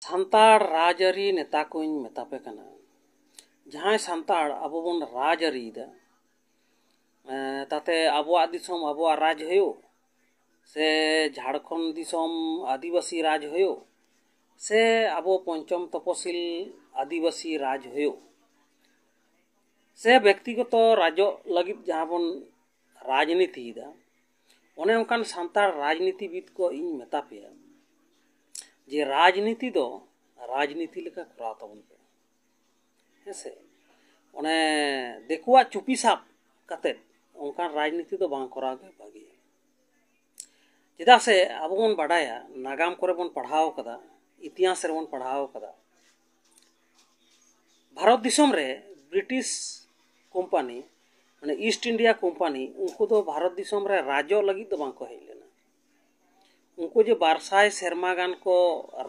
सान्ताड़ राजआरी नेता कोई मेतापे कना जहां सान्ताड़ आबो बन राजआरी दा ताते आबोआ दिसोम आबोआ राज होयो से झारखंड दिसोम आदिवासी राज होयो से आबो पंचम तपसिल आदिवासी राज होयो से व्यक्तिगत राजो लगित जहां बन राजनीति दा ओने उनकान सान्ताड़ राजनीतिविद को इन मेतापेया जे राजनीति दो राजनीति लेका कराव ताबन पे हेसे ओने देखुआ चुपी साब कते उनकान राजनीति दो बांग कराव गे भागी चेदा से अब बन बाडाया नागाम करे बन पढ़ाव कदा इतिहास रे बन पढ़ाव कदा भारत दिसोम रे ब्रिटिश कंपनी माने ईस्ट इंडिया कंपनी उनको दो भारत दिसोम रे राजो लगी दो बांग को हेज लेना उनको जो 1200 सेरमा गान को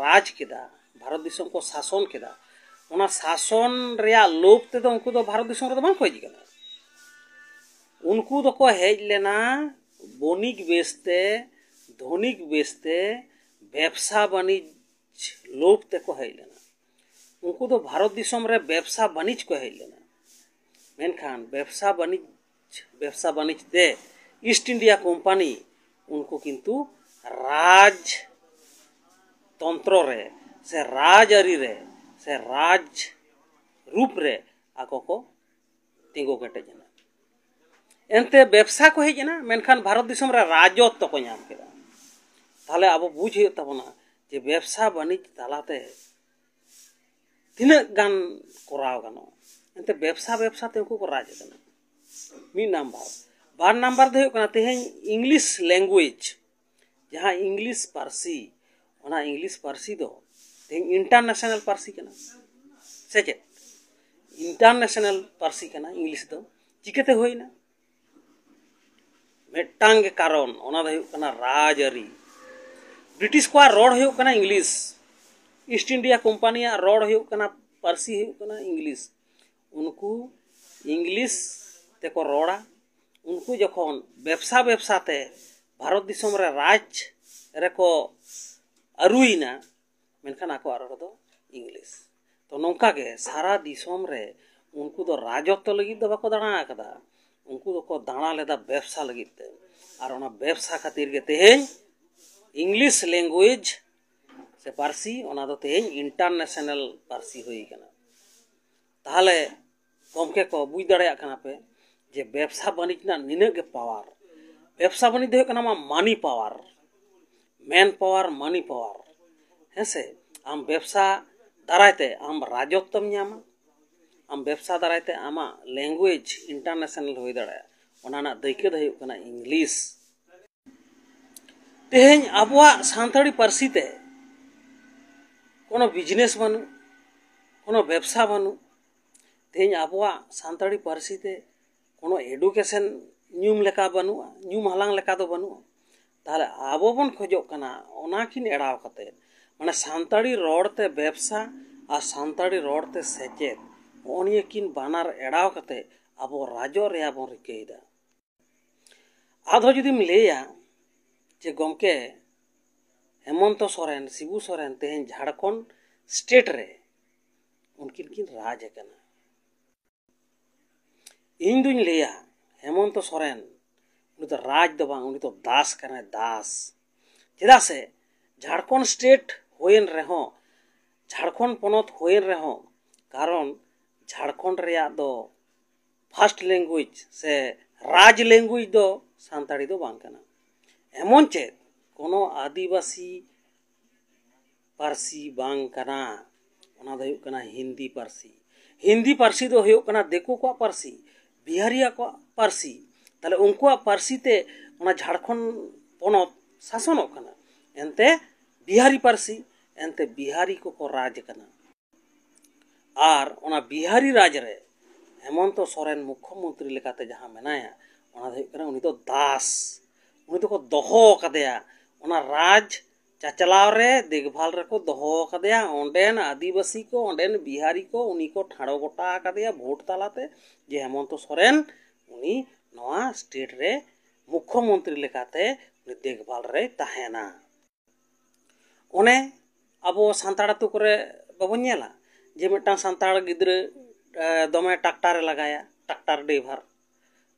राज केदा भारत दिसोम को शासन केदा ओना शासन रेया लोभ ते दो उनको दो भारत दिसोम रे दो बांग को हेज केना उनको दो को हेज लेना बनिक बेचते धनिक बेचते व्यवसा वाणिज्य लोभ ते को हेज लेना उनको दो भारत दिसोम रे व्यवसा वाणिज्य को हेज लेना मेनखान व्यवसा वाणिज्य ते ईस्ट इंडिया कंपनी उनको किंतु राज तंत्र रे से राजआरी रे से राज रूप रे आको को तिंगो केटेजना एनते व्यवसा को हेजना मेनखान भारत दिसोम रे राजत्व को नाम केदा ताले अब बुझ हुई ताबना जे व्यवसा वाणिज्य तालाते तिनाक गान कराव गानो एनते व्यवसा ते उनको को राज कना मी नंबर बार नंबर दे कना तेहें इंग्लिश लैंग्वेज जहां इंग्लिश पारसी ओना इंग्लिश पारसी दो तेहें इंटरनेशनल पारसी कना सेचे इंटरनेशनल पारसी कना इंग्लिश दो चिकेते होइना मेटांग कारण ओना दो कना राजआरी ब्रिटिश को रोड हो कना English east India company road हो कना पारसी हो कना इंग्लिश उनको इंग्लिश ते को रोड़ा उनको जखन व्यवसा ते भारत दिसोम रे राज रे को अरुइना मेनखान आको रोड दो इंग्लिश तो नौका के सारा दिसोम रे उनको दो राजत्व लगी दो बाको दाणा कदा उनको दो को दाणा लेदा व्यवसा लगी ते और ओना व्यवसा खातिर गे तेहें इंग्लिश लैंग्वेज से पारसी ओना दो तेहें इंटरनेशनल पारसी होई कना ताहले गमके को बुझ दाड़ेया कना पे जे व्यवसा वाणिज्य ना निने गे पावर व्यवसा वाणिज्य हो कना मानी पावर मैन पावर मानी पावर हेसे आम व्यवसा दारायते आम राजत्व न्यामा आम व्यवसा दारायते आमा लैंग्वेज इंटरनेशनल होई दाड़ेया ओना ना दैके दो कना इंग्लिश तेहें आबुआ सान्ताड़ी पारसी ते कोनो बिजनेस बानु कोनो व्यवसा बानु तेहें आबुआ सान्ताड़ी पारसी ते कोनो एडुकेशन न्यूम लेका बानुआ न्यूम हलांग लेका दो बानुआ ताहले आबो बन खोजो कना ओनाकिन एड़ाव कते माने सान्ताड़ी रोडते व्यवसा और सान्ताड़ी रोडते सेचेत ओनिए किन बानार एड़ाव कते आबो राजो रेया बन रिकेदा आधो जुदीम लेया जे गमके हेमंत सोरेन शिबू सोरेन तेहें झारखंड स्टेट रे उनकिन किन राज कना इन दुñ लेया हेमंत सोरेन उनी तो राज दो बांग उनी तो दास कना दास चेदा से झारखंड स्टेट होयन रेहो झारखंड पनत होयन रेहो कारण झारखंड रेया दो फर्स्ट लैंग्वेज से राज लैंग्वेज दो सान्ताड़ी दो बांग कना एमन चेद कोनो आदिवासी पारसी बांग कना ओना दो हुयुग कना हिंदी पारसी दो हुयुग कना देखो को पारसी बिहारिया को पारसी ताले उनको पारसी ते ओना झारखंड पनत शासन कना एनते बिहारी पारसी एनते बिहारी को राज कना और ओना बिहारी राज रे हेमंत सोरेन मुख्यमंत्री लेकाते जहां मेनाया ओना दो हुयुग कना उनी तो दास उनी तो को दोहो कदेया ओना राज चाचलाव रे देखभाल रे को दोहो कदेया ओंडेन आदिवासी को ओंडेन बिहारी को उनी को ठाड़ो गोटा कदेया वोट तालाते जे हेमंत सोरेन उनी नवा स्टेट रे मुख्यमंत्री लेकाते उनी देखभाल रे ताहेना ओने abo santar atu kore babon nyela je metang santar gidre dome tractor lagaya tractor driver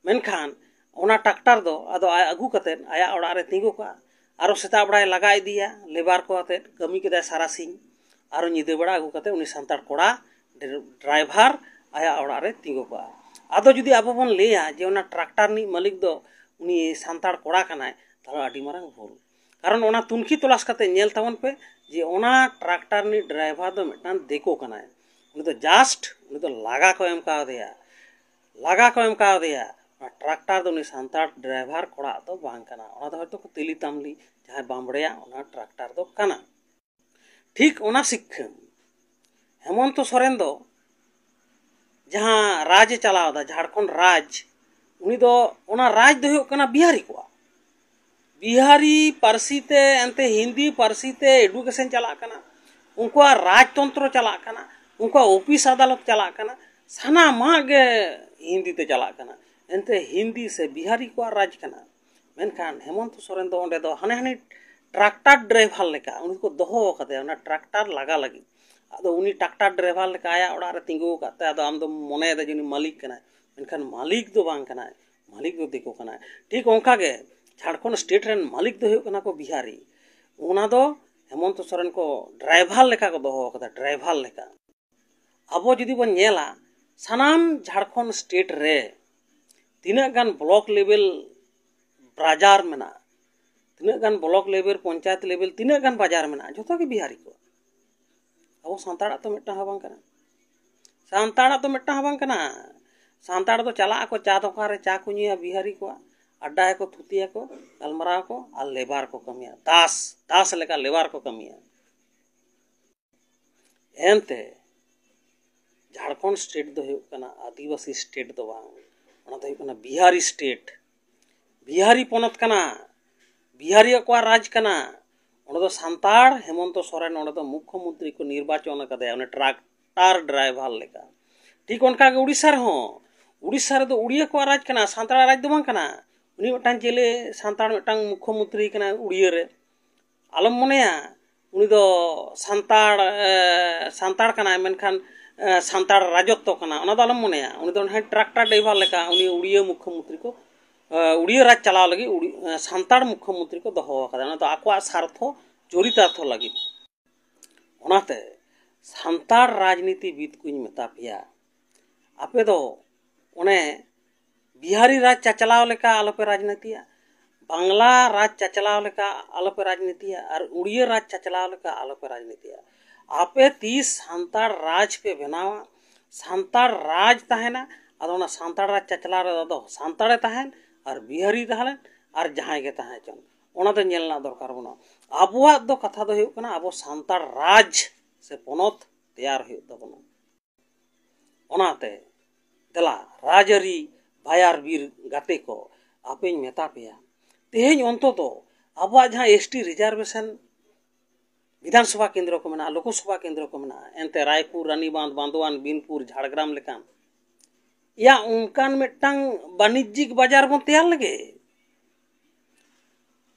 menkhan ona tractor do ado agu kate aya ora re tingu ka aro seta bड़ा laga idiya lebar ko ate kami keda sarasing aro nyide bड़ा agu kate uni santar koda driver aya ora re tingu ka ado judi abo bon leya je ona tractor ni malik do uni santar koda kanai tala adi marang bhul karon ona tunki tolas kate nyel tabon pe je ona tractor ni driver do metan deko kanai uni do just uni do laga ko em ka deya tractor दो सानतार driver कोड़ा तो बांग कना ओना दो हयतो तेली तामली जहां बामबड़ेया ओना tractor दो कना ठीक ओना शिक्षा हेमंत सोरेन दो जहां राज चलाव दा झारखंड राज उनी दो ओना राज दो हुयो कना बिहारी को बिहारी पारसी ते एंते हिंदी पारसी ते एडुकेशन चला कना उनको राजतंत्र चला कना उनको ऑफिस अदालत चला कना साना मागे हिंदी ते चला कना एंते हिंदी से बिहारी को राज कना मेनखान हेमंत सोरेन दो ओंडे दो हाने हाने ट्रैक्टर ड्राइवर लेका उनको दोहो कते ओना ट्रैक्टर लगा लगी आदो उनी ट्रैक्टर ड्राइवर लेका आया ओड़ा रे तिंगु कते आदो आम दो मने दे जनी मालिक कना मेनखान मालिक दो बांग कना मालिक दो देखो कना ठीक ओंका गे झारखंड स्टेट रेन मालिक दो हुयो कना को बिहारी ओना दो हेमंत सोरेन को ड्राइवर लेका को दोहो कते ड्राइवर लेका अबो जदी बन नेला सानाम झारखंड स्टेट रे तीना गान ब्लॉक लेवल बाजार में तीना गान ब्लॉक लेवल पंचायत लेवल तीना गान बाजार में जो के बिहारी को अब सानताड़ा तो मिट्टा हबां कना सानताड़ा तो मिट्टा हबां कना सानताड़ तो चला को चा दोकान रे चा को नुया बिहारी को अड्डा को थुतिया को गलमरा को और लेबर को कमिया दास लेका लेबर को कमिया एनते झारखंड स्टेट दो हुयो कना आदिवासी स्टेट दो बांग बिहारी स्टेट बिहारी पनत कना बिहारी को राज कना ओंडे दो सानताड़ हेमंत सोरेन ओंडे दो मुख्यमंत्री को निर्वाचन कदे ओने ट्रैक्टर ड्राइवर लेका ठीक उनका उड़ीसा रे दो उड़िया को राज कना सानताड़ राज दो बांग कना उनी मिटान चेले सानताड़ मिटान मुख्यमंत्री कना उड़िया रे आलम मनेया उनी दो सानताड़ कना मेनखान सानताड़ राजत्व कना ओना दो आलम मनेया उनी दो ट्रैक्टर ड्राइवर लेका उनी उड़िया मुख्यमंत्री को उड़िया राज चलाव लगी सानताड़ मुख्यमंत्री को दोहो कदा ओना दो आकोआ स्वार्थ चरितार्थ लगी ओनाते सानताड़ राजनीतिविद को मेता पिया आपे दो ओने बिहारी राज चचलाव लेका आलोपे राजनीतिया बांग्ला राज चचलाव लेका आलोपे राजनीतिया और उड़िया राज चचलाव लेका आलोपे राजनीतिया आपे 30 सानताड़ राज पे बनावा सानताड़ राज तहना आदो ना सानताड़ राज चचलाव रे दो सानताड़े तहन और बिहारी तहलेन और जहां के तहन चन ओना दो नेलना दरकार बना आबुआ दो कथा दो हुयो कना आबो सानताड़ राज से पनत तैयार हुयो तबना ओनाते दला राजरी बायार बीर गाते को आपे मेता पेया तेहेñ अंतो तो आबुआ जहां एसटी रिजर्वेशन विधानसभा केंद्र को मना लोकसभा केंद्र को मना एंते रायपुर रानीबांध बांदवान बीनपुर झाड़ग्राम लेकान या उनकान मिटांग वाणिज्यिक बाजार बन तैयार लगे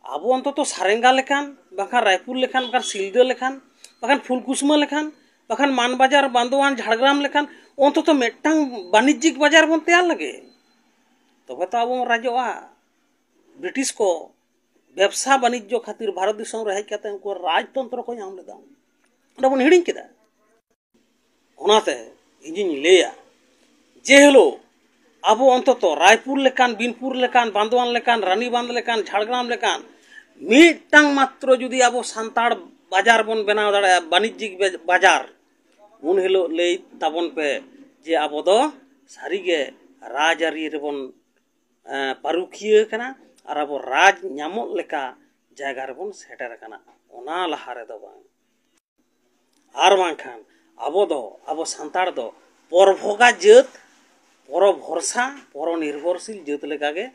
अब अंत सारेंगा लेखान बाखान रायपुर लेखान बाखान सिलदा लेखान बाखान फुलकुसमा लेखान बाखान मानबाजार बांदवान झाड़ग्राम लेखान अंत मिटांग वाणिज्यिक बाजार बन तैयार लगे तबे तो अब राजोआ ब्रिटिश को व्यवसा वाणिज्य खातिर भारत दिसम रे हेज काते उनको राजतंत्र को नाम लेदा ओना बन हिडिंग केदा ओनाते इजिन लेया जे हेलो अब अंतत रायपुर लेकान बीनपुर लेकान बांदवान लेकान रानीबांध लेकान झाड़ग्राम लेकान मिटांग मात्र जुदी अब सानताड़ बाजार बन बनाव दाड़ा वाणिज्यिक बाजार उन हेलो ले ताबन पे जे अब दो सारीगे राजआरी रेबन पारुखिया कना और अब राज नामक लेका जायगा रेबन सेटर कना ओना लहा रे दो बांग आर बांखान अब सानताड़ दो परभोगा जात पर भरसा पर निर्भरशील जात लेकागे